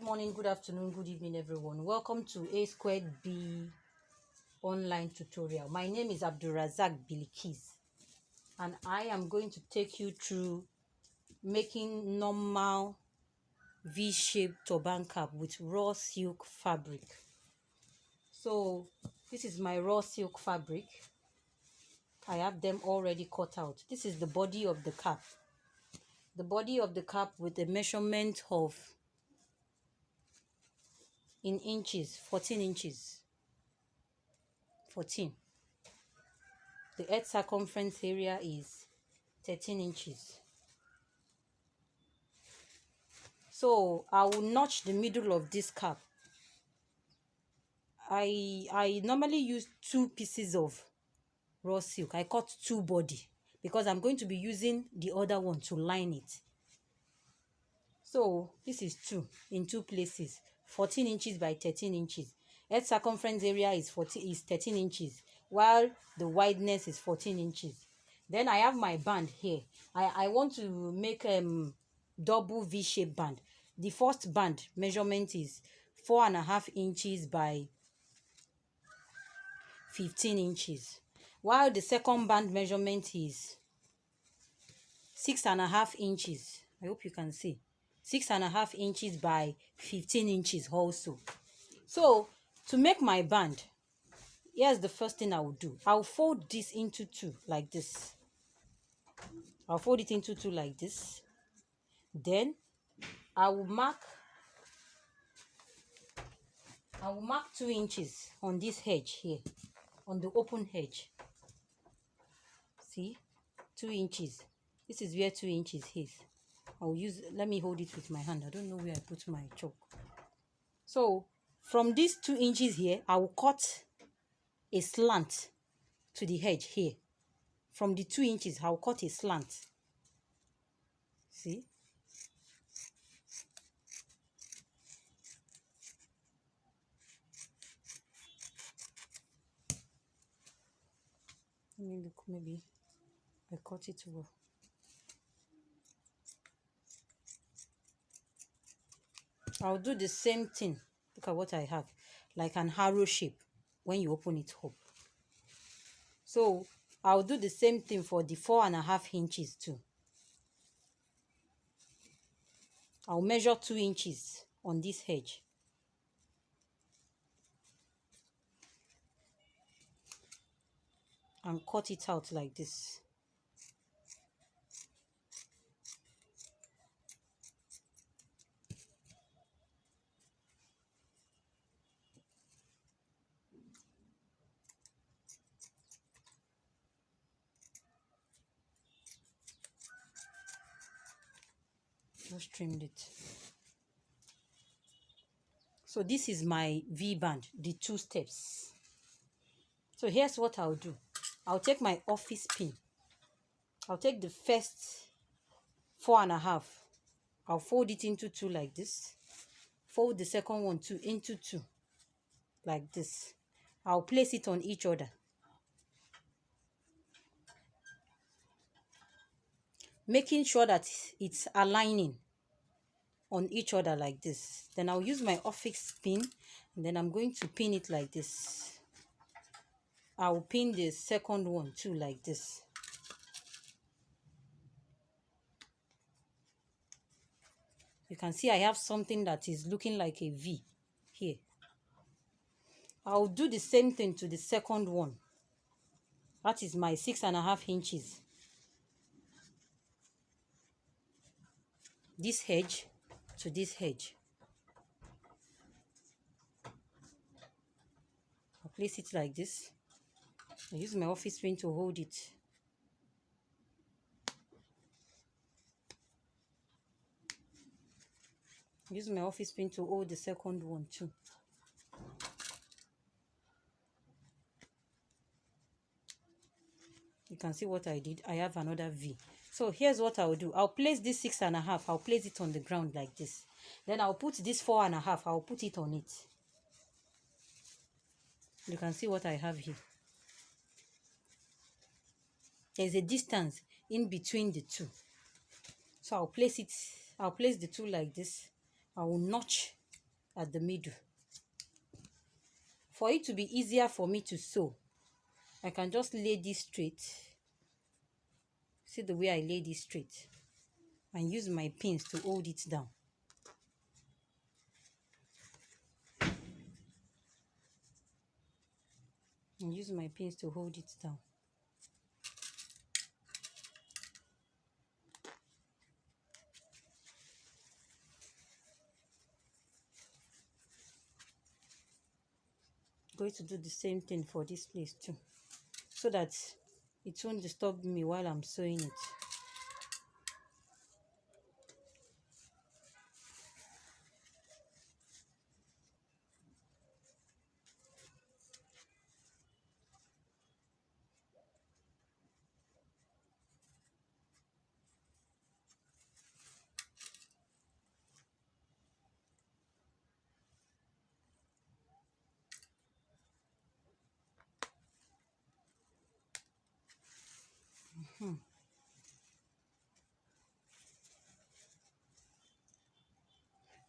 morning, good afternoon, good evening, everyone. Welcome to A Squared B online tutorial. My name is Abdulrazak Bilikis, and I am going to take you through making normal V-shaped turban cap with raw silk fabric. So this is my raw silk fabric. I have them already cut out. This is the body of the cap. The body of the cap with a measurement of in inches, 14 inches. 14. The head circumference area is 13 inches. So I will notch the middle of this cap. I normally use 2 pieces of raw silk. I cut 2 body because I'm going to be using the other one to line it. So this is 2 in 2 places, 14 inches by 13 inches. Head circumference area is 13 inches, while the wideness is 14 inches. Then I have my band here. I want to make double V-shaped band. The first band measurement is 4.5 inches by 15 inches, while the second band measurement is 6.5 inches. I hope you can see. 6.5 inches by 15 inches also. So to make my band, here's the first thing I will do. I'll fold this into 2 like this. I'll fold it into 2 like this. Then I will mark 2 inches on this edge here, on the open edge. See, 2 inches. This is where 2 inches is. Let me hold it with my hand. I don't know where I put my chalk. So from these 2 inches here, I will cut a slant to the edge here. From the 2 inches, I will cut a slant. See? Let me look, maybe I cut it well. I'll do the same thing. Look at what I have, like an arrow shape when you open it up. So I'll do the same thing for the 4.5 inches too. I'll measure 2 inches on this edge. And cut it out like this. Just trimmed it. So this is my V band, the 2 steps. So here's what I'll do. I'll take my office pin. I'll take the first 4.5. I'll fold it into 2 like this. Fold the second one into 2 like this. I'll place it on each other. Making sure that it's aligning on each other like this. Then I'll use my office pin, and then I'm going to pin it like this. I'll pin the second one too like this. You can see I have something that is looking like a V here. I'll do the same thing to the second one. That is my 6.5 inches. This edge to this edge. I'll place it like this. I use my office pin to hold it. Use my office pin to hold the second one too. You can see what I did. I have another V. So here's what I'll do. I'll place this 6.5. I'll place it on the ground like this. Then I'll put this 4.5. I'll put it on it. You can see what I have here. There's a distance in between the 2. So I'll place the 2 like this. I will notch at the middle. For it to be easier for me to sew, I can just lay this straight. See the way I lay this straight, and use my pins to hold it down. And use my pins to hold it down. I'm going to do the same thing for this place too, so that it won't disturb me while I'm sewing it.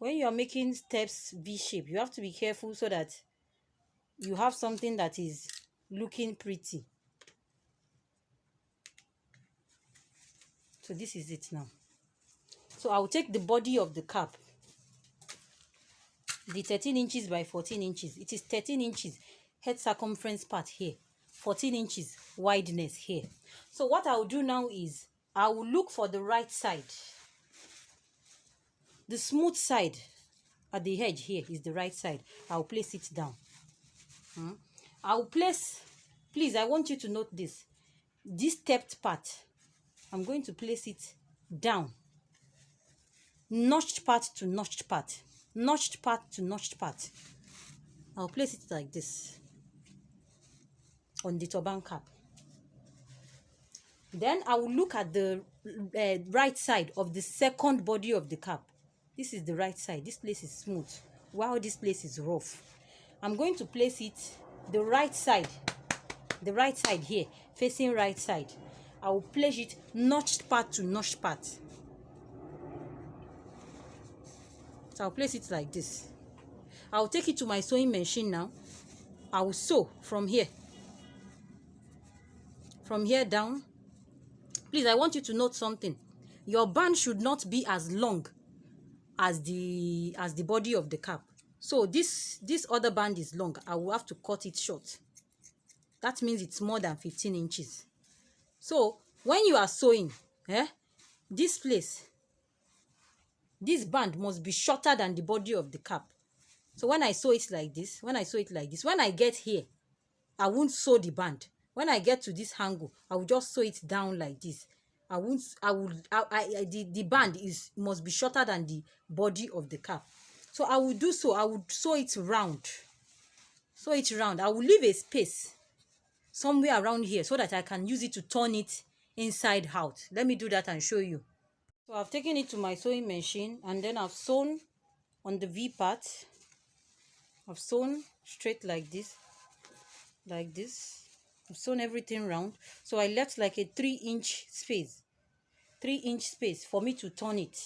When you are making steps V shape, you have to be careful so that you have something that is looking pretty. So this is it now. So I'll take the body of the cap, the 13 inches by 14 inches. It is 13 inches head circumference part here, 14 inches wideness here. So what I'll do now is I will look for the right side. The smooth side at the edge here is the right side. I'll place it down. I'll place, please, I want you to note this stepped part. I'm going to place it down. Notched part to notched part. Notched part to notched part. I'll place it like this on the turban cap. Then I will look at the right side of the second body of the cap. This is the right side. This place is smooth, while this place is rough. I'm going to place it the right side here, facing right side. I will place it notched part to notched part. So I'll place it like this. I'll take it to my sewing machine now. I will sew from here down. Please, I want you to note something. Your band should not be as long as the body of the cap. So this other band is long. I will have to cut it short. That means it's more than 15 inches. So when you are sewing, this place, this band must be shorter than the body of the cap. So when I sew it like this, when I get here, I won't sew the band. When I get to this angle, I will just sew it down like this. The band must be shorter than the body of the cap. So I will do so. I will sew it round. I will leave a space somewhere around here so that I can use it to turn it inside out. Let me do that and show you. So I've taken it to my sewing machine, and then I've sewn on the V part. I've sewn straight like this. I've sewn everything round. So I left like a 3-inch space. 3-inch space for me to turn it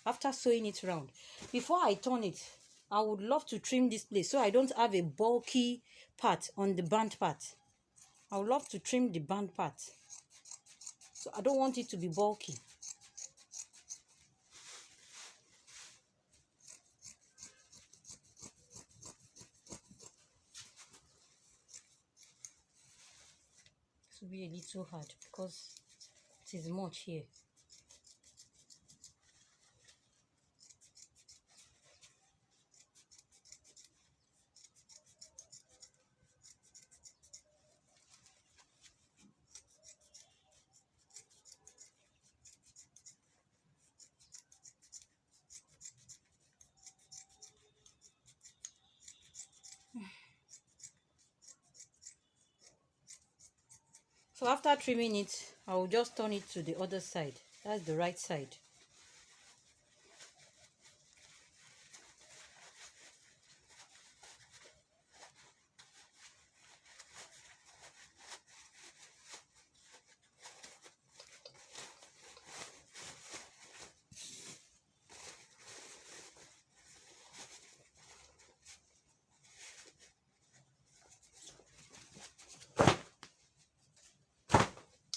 after sewing it round. Before I turn it, I would love to trim this place so I don't have a bulky part on the band part. I would love to trim the band part. So I don't want it to be bulky. This will be a little hard because it is much here. So after trimming it, I will just turn it to the other side. That's the right side.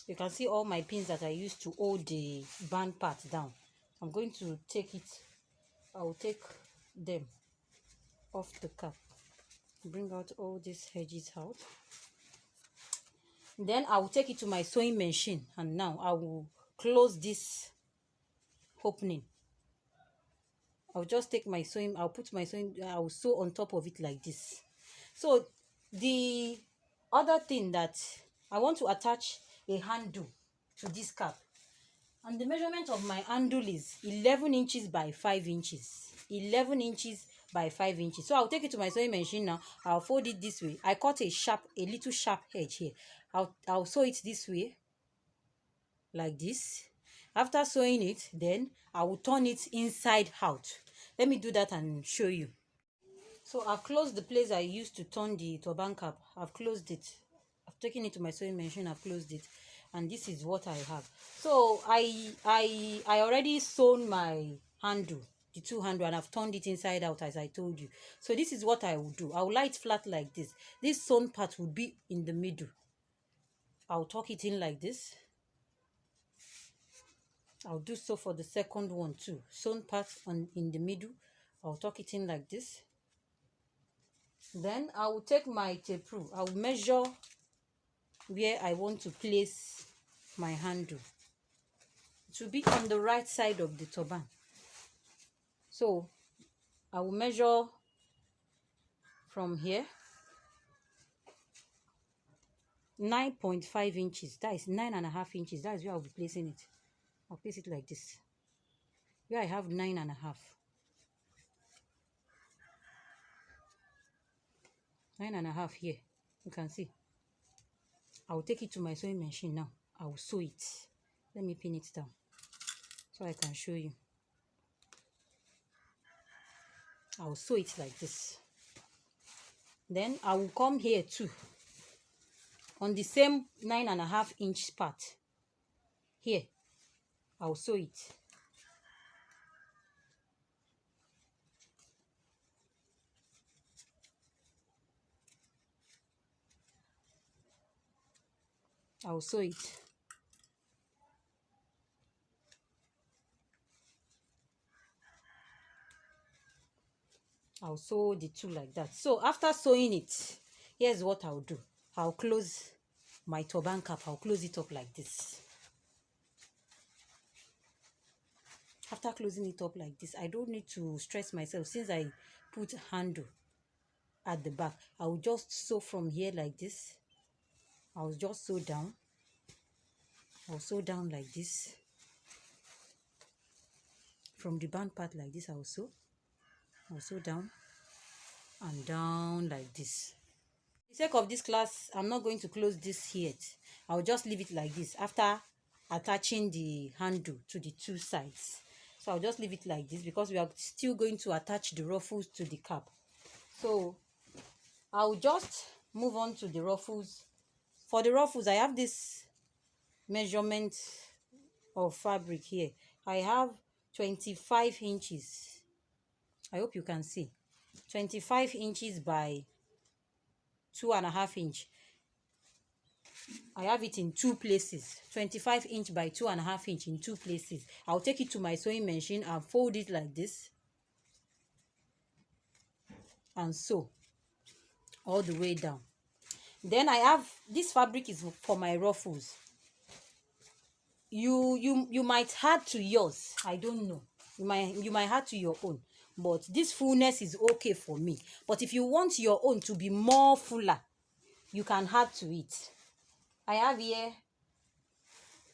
You can see all my pins that I used to hold the band part down. I'm going to take it. I will take them off the cap. Bring out all these edges out. Then I will take it to my sewing machine, and now I will close this opening. I'll just take my sewing, I'll put my sewing, I'll sew on top of it like this. So the other thing that I want to attach a handle to this cap, and the measurement of my handle is 11 inches by 5 inches. 11 inches by 5 inches. So I'll take it to my sewing machine now. I'll fold it this way. I cut a little sharp edge here. I'll sew it this way, like this. After sewing it, then I will turn it inside out. Let me do that and show you. So I've closed the place I used to turn the turban cap. I've closed it. I've taken it to my sewing machine. I've closed it, and this is what I have. So I already sewn my handle, the two handle, and I've turned it inside out as I told you. So this is what I will do. I will lie it flat like this. This sewn part will be in the middle. I'll tuck it in like this. I'll do so for the second one too. Sewn part in the middle. I'll tuck it in like this. Then I will take my tape rule. I will measure where I want to place my handle. It will be on the right side of the turban. So I will measure from here 9.5 inches. That is 9.5 inches. That is where I'll be placing it. I'll place it like this. Here I have 9.5. 9.5 here. You can see. I will take it to my sewing machine now. I will sew it. Let me pin it down so I can show you. I will sew it like this. Then I will come here too. On the same 9.5 inch part. Here. I will sew it. I will sew it. I'll sew the two like that. So after sewing it, here's what I'll do. I'll close my turban cap. I'll close it up like this. After closing it up like this, I don't need to stress myself since I put handle at the back. I'll just sew from here like this. I'll just sew down. I'll sew down like this. From the band part like this, I'll sew down and down like this. For the sake of this class, I'm not going to close this yet. I'll just leave it like this after attaching the handle to the two sides. So I'll just leave it like this because we are still going to attach the ruffles to the cap. So I'll just move on to the ruffles. For the ruffles, I have this measurement of fabric here. I have 25 inches. I hope you can see. 25 inches by 2.5 inch. I have it in two places. 25 inch by 2.5 inch in two places. I'll take it to my sewing machine and fold it like this. And sew all the way down. Then I have this fabric is for my ruffles. You might add to yours. I don't know. You might add to your own. But this fullness is okay for me. But if you want your own to be more fuller, you can add to it. I have here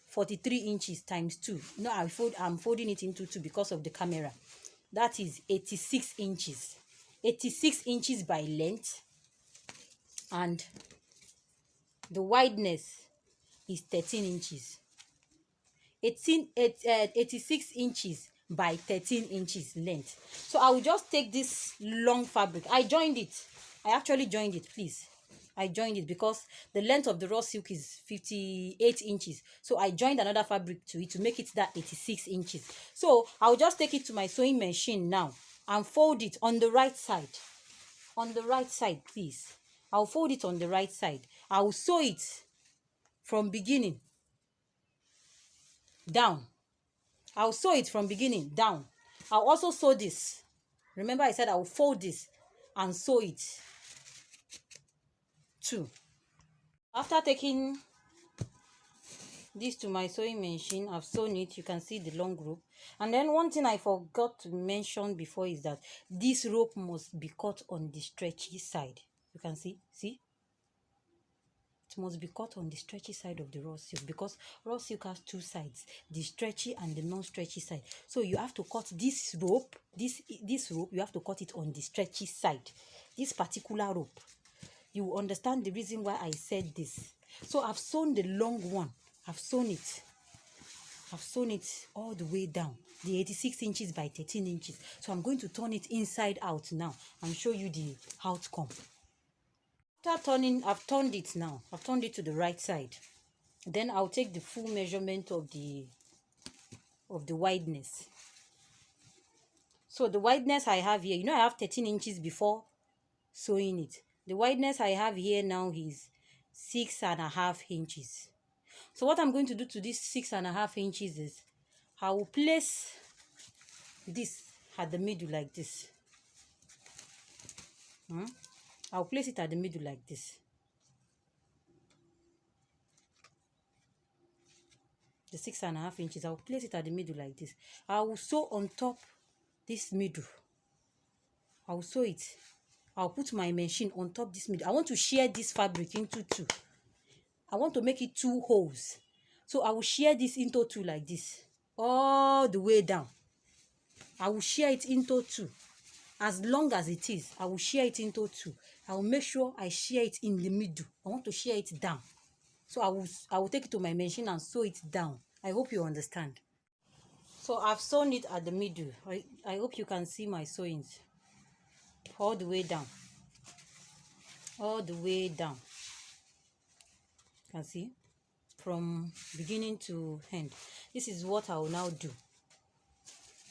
43 inches times 2. No, I'm folding it into 2 because of the camera. That is 86 inches. 86 inches by length. And the wideness is 13 inches. 86 inches by 13 inches length. So I will just take this long fabric. I joined it. I actually joined it, please. I joined it because the length of the raw silk is 58 inches. So I joined another fabric to it to make it that 86 inches. So I'll just take it to my sewing machine now and fold it on the right side. On the right side, please. I'll fold it on the right side. I'll sew it from beginning down. I'll sew it from beginning down. I'll also sew this. Remember I said I'll fold this and sew it too. After taking this to my sewing machine, I've sewn it. You can see the long rope. And then one thing I forgot to mention before is that this rope must be cut on the stretchy side. You can see it must be cut on the stretchy side of the raw silk, because raw silk has two sides, the stretchy and the non-stretchy side. So you have to cut this rope, this rope, you have to cut it on the stretchy side, this particular rope. You understand the reason why I said this. So I've sewn the long one. I've sewn it all the way down, the 86 inches by 13 inches. So I'm going to turn it inside out now and show you the outcome. After turning, I've turned it now. I've turned it to the right side. Then I'll take the full measurement of the wideness. So the wideness I have here, I have 13 inches before sewing it. The wideness I have here now is 6.5 inches. So what I'm going to do to this 6.5 inches is I will place this at the middle like this. I'll place it at the middle like this. The 6.5 inches, I'll place it at the middle like this. I will sew on top this middle. I'll sew it. I'll put my machine on top this middle. I want to shear this fabric into two. I want to make it 2 holes. So I will shear this into 2 like this, all the way down. I will shear it into 2. As long as it is, I will shear it into 2. I will make sure I shear it in the middle. I want to shear it down. So I will take it to my machine and sew it down. I hope you understand. So I've sewn it at the middle. I hope you can see my sewings. All the way down. All the way down. You can see from beginning to end. This is what I will now do.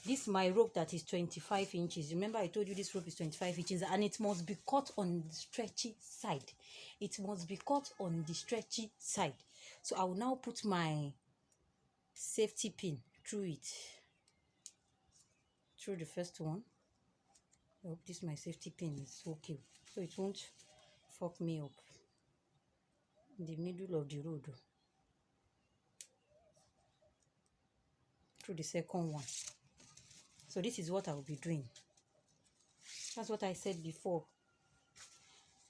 This is my rope that is 25 inches. Remember I told you this rope is 25 inches and it must be cut on the stretchy side. It must be cut on the stretchy side. So I will now put my safety pin through it. Through the first one. I hope this my safety pin is okay, so it won't fuck me up in the middle of the road. Through the second one. So this is what I will be doing. That's what I said before.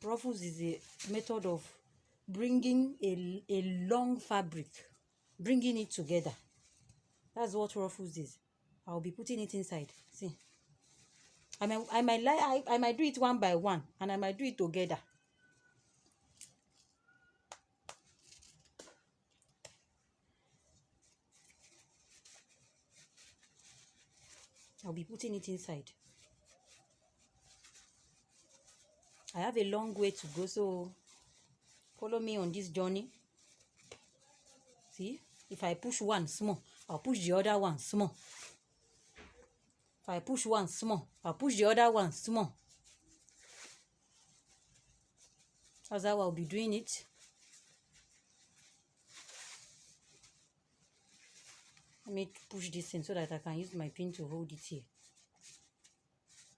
Ruffles is a method of bringing a long fabric, bringing it together. That's what ruffles is. I'll be putting it inside. See, I might do it one by one, and I might do it together. I'll be putting it inside. I have a long way to go, so follow me on this journey. See, if I push one small, I'll push the other one small. If I push one small, I'll push the other one small. That's how I'll be doing it. Let me push this in so that I can use my pin to hold it here.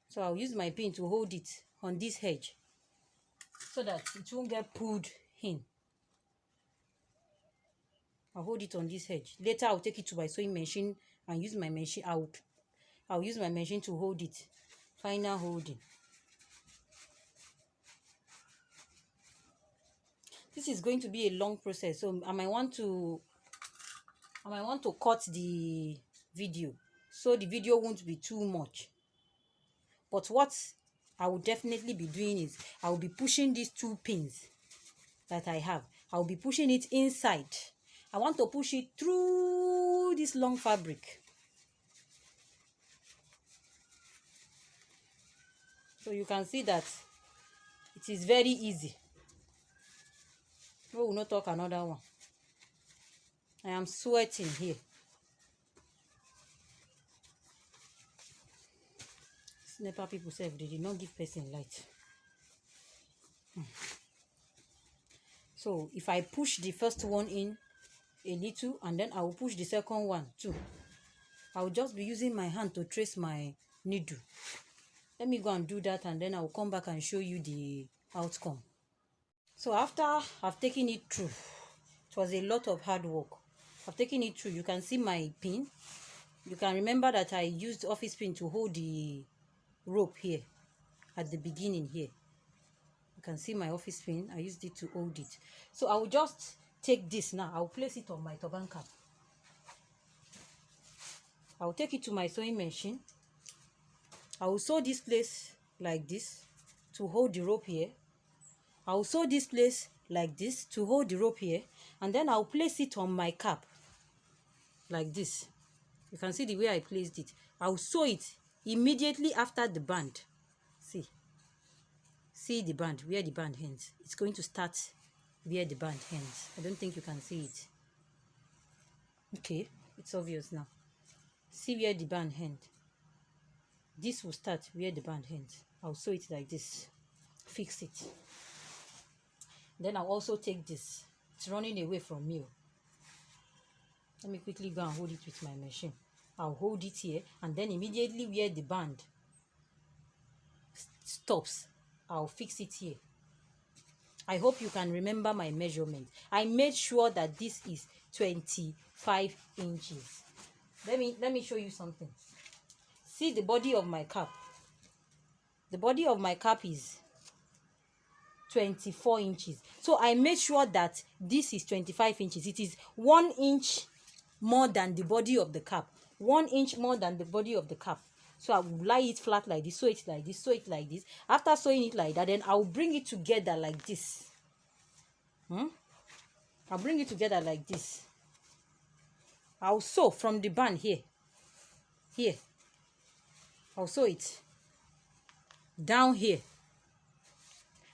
So I'll use my pin to hold it on this edge so that it won't get pulled in. I'll hold it on this edge. Later I'll take it to my sewing machine and use my machine. I'll use my machine to hold it. Final holding. This is going to be a long process, so I might want to cut the video so the video won't be too much. But what I will definitely be doing is I will be pushing these 2 pins that I have. I will be pushing it inside. I want to push it through this long fabric. So you can see that it is very easy. We will not talk another one. I am sweating here. Sniper people say they did not give person light. So if I push the first one in, a little, and then I will push the second one too. I will just be using my hand to trace my needle. Let me go and do that, and then I will come back and show you the outcome. So after I've taken it through, it was a lot of hard work. I've taken it through. You can see my pin. You can remember that I used office pin to hold the rope here at the beginning here. You can see my office pin. I used it to hold it. So I will just take this now. I will place it on my turban cap. I will take it to my sewing machine. I will sew this place like this to hold the rope here. I will sew this place like this to hold the rope here, and then I'll place it on my cap like this. You can see the way I placed it. I'll sew it immediately after the band. See the band, where the band ends. It's going to start where the band ends. I don't think you can see it. Okay, it's obvious now. See where the band ends. This will start where the band ends. I'll sew it like this. Fix it. Then I'll also take this. It's running away from me. Let me quickly go and hold it with my machine. I'll hold it here, and then immediately where the band stops, I'll fix it here. I hope you can remember my measurement. I made sure that this is 25 inches. Let me show you something. See the body of my cap. The body of my cap is 24 inches. So I made sure that this is 25 inches. It is 1 inch more than the body of the cap. 1 inch more than the body of the cap. So I will lie it flat like this, sew it like this, sew it like this. After sewing it like that, then I will bring it together like this. I'll bring it together like this. I'll sew from the band here. Here. I'll sew it down here.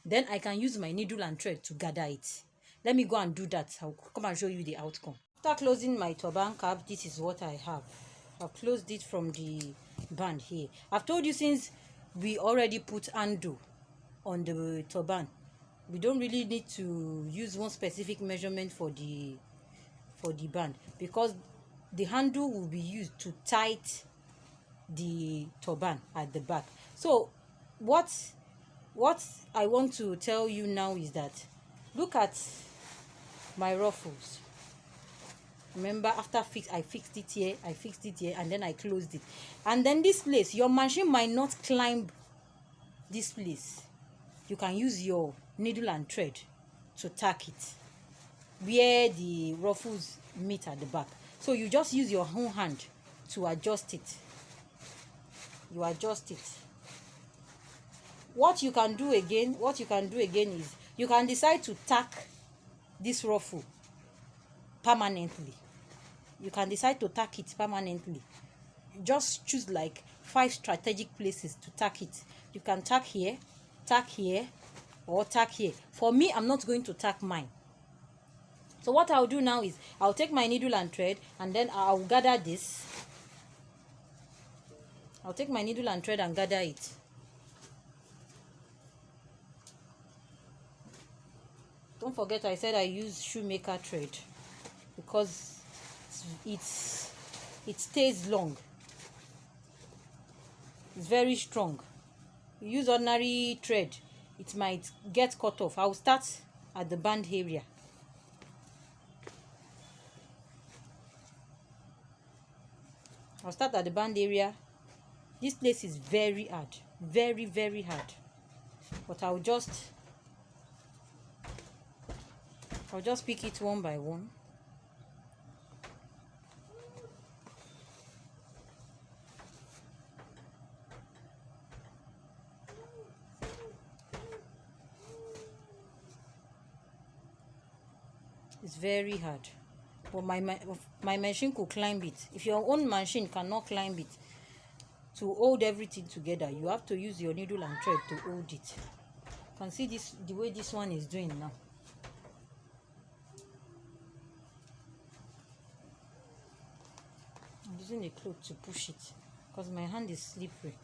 Then I can use my needle and thread to gather it. Let me go and do that. I'll come and show you the outcome. After closing my turban cap, this is what I have. I've closed it from the band here. I've told you, since we already put handle on the turban, we don't really need to use one specific measurement for the band, because the handle will be used to tight the turban at the back. So what I want to tell you now is that, look at my ruffles. Remember, after I fixed it here, and then I closed it. And then this place, your machine might not climb this place. You can use your needle and thread to tack it where the ruffles meet at the back. So you just use your own hand to adjust it. You adjust it. What you can do again is, you can decide to tack this ruffle permanently. You can decide to tack it permanently. Just choose like 5 strategic places to tack it. You can tack here, or tack here. For me, I'm not going to tack mine. So what I'll do now is, I'll take my needle and thread, and then I'll gather this. I'll take my needle and thread and gather it. Don't forget, I said I use shoemaker thread because it stays long. It's very strong. You use ordinary thread, it might get cut off. I'll start at the band area. I'll start at the band area. This place is very hard, very, very hard. But I'll just pick it one by one. It's very hard, but my machine could climb it. If your own machine cannot climb it, to hold everything together, you have to use your needle and thread to hold it. You can see this, the way this one is doing now. I'm using a cloth to push it because my hand is slippery.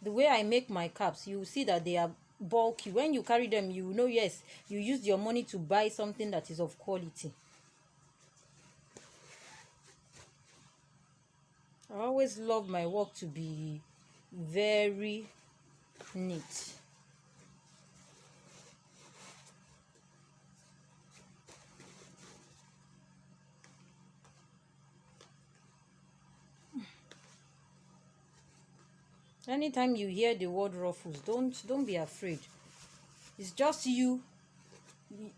the way I make my caps, you will see that they are bulky. When you carry them, you know, yes, you used your money to buy something that is of quality. I always love my work to be very neat. Anytime you hear the word ruffles, don't be afraid. It's just you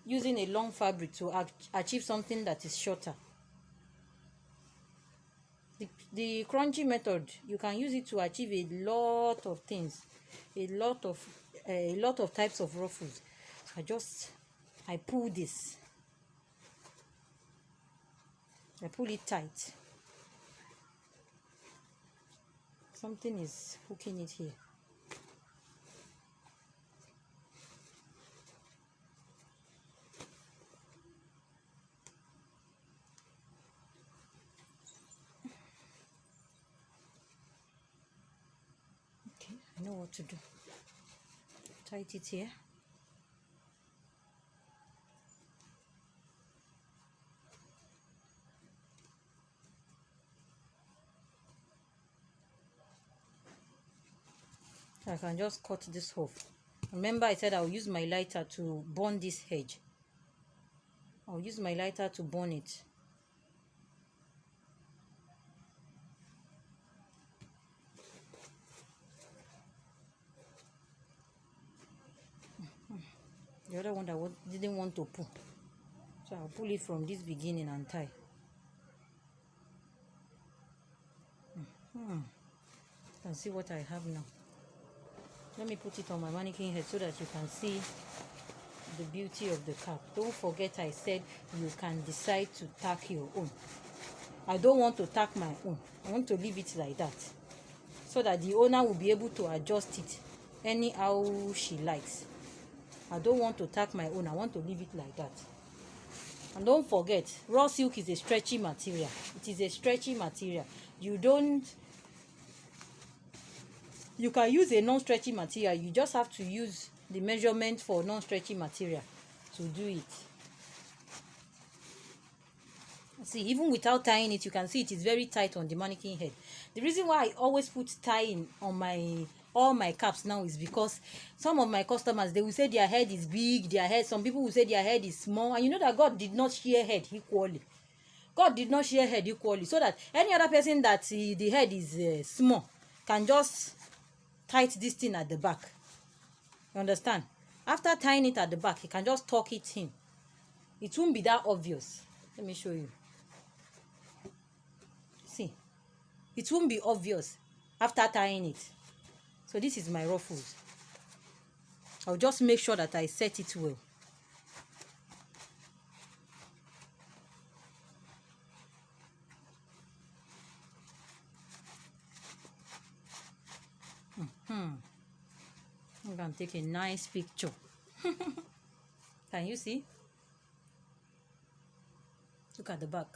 using a long fabric to achieve something that is shorter. The crunchy method, you can use it to achieve a lot of things, a lot of types of ruffles. So I pull this, I pull it tight. Something is hooking it here. Okay, I know what to do. Tight it here. I can just cut this off. Remember, I said I'll use my lighter to burn this edge. I'll use my lighter to burn it. The other one that didn't want to pull. So I'll pull it from this beginning and tie. You can see what I have now. Let me put it on my mannequin head so that you can see the beauty of the cap. Don't forget I said you can decide to tack your own. I don't want to tack my own. I want to leave it like that so that the owner will be able to adjust it anyhow she likes. I don't want to tack my own. I want to leave it like that. And don't forget, raw silk is a stretchy material. It is a stretchy material. You can use a non-stretchy material. You just have to use the measurement for non-stretchy material to do it. See, even without tying it, you can see it is very tight on the mannequin head. The reason why I always put tying on all my caps now is because some of my customers, they will say their head is big, some people will say their head is small, and you know that God did not share head equally. God did not share head equally, so that any other person that the head is small can just tight this thing at the back. You understand? After tying it at the back, you can just tuck it in. It won't be that obvious. Let me show you. See, it won't be obvious after tying it. So this is my ruffles. I'll just make sure that I set it well. I'm going to take a nice picture. Can you see? Look at the back.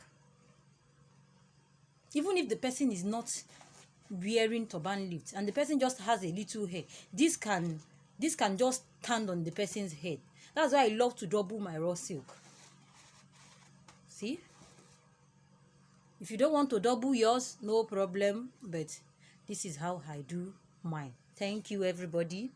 Even if the person is not wearing turban lifts and the person just has a little hair, this can just stand on the person's head. That's why I love to double my raw silk. See? If you don't want to double yours, no problem, but this is how I do mine. Thank you, everybody.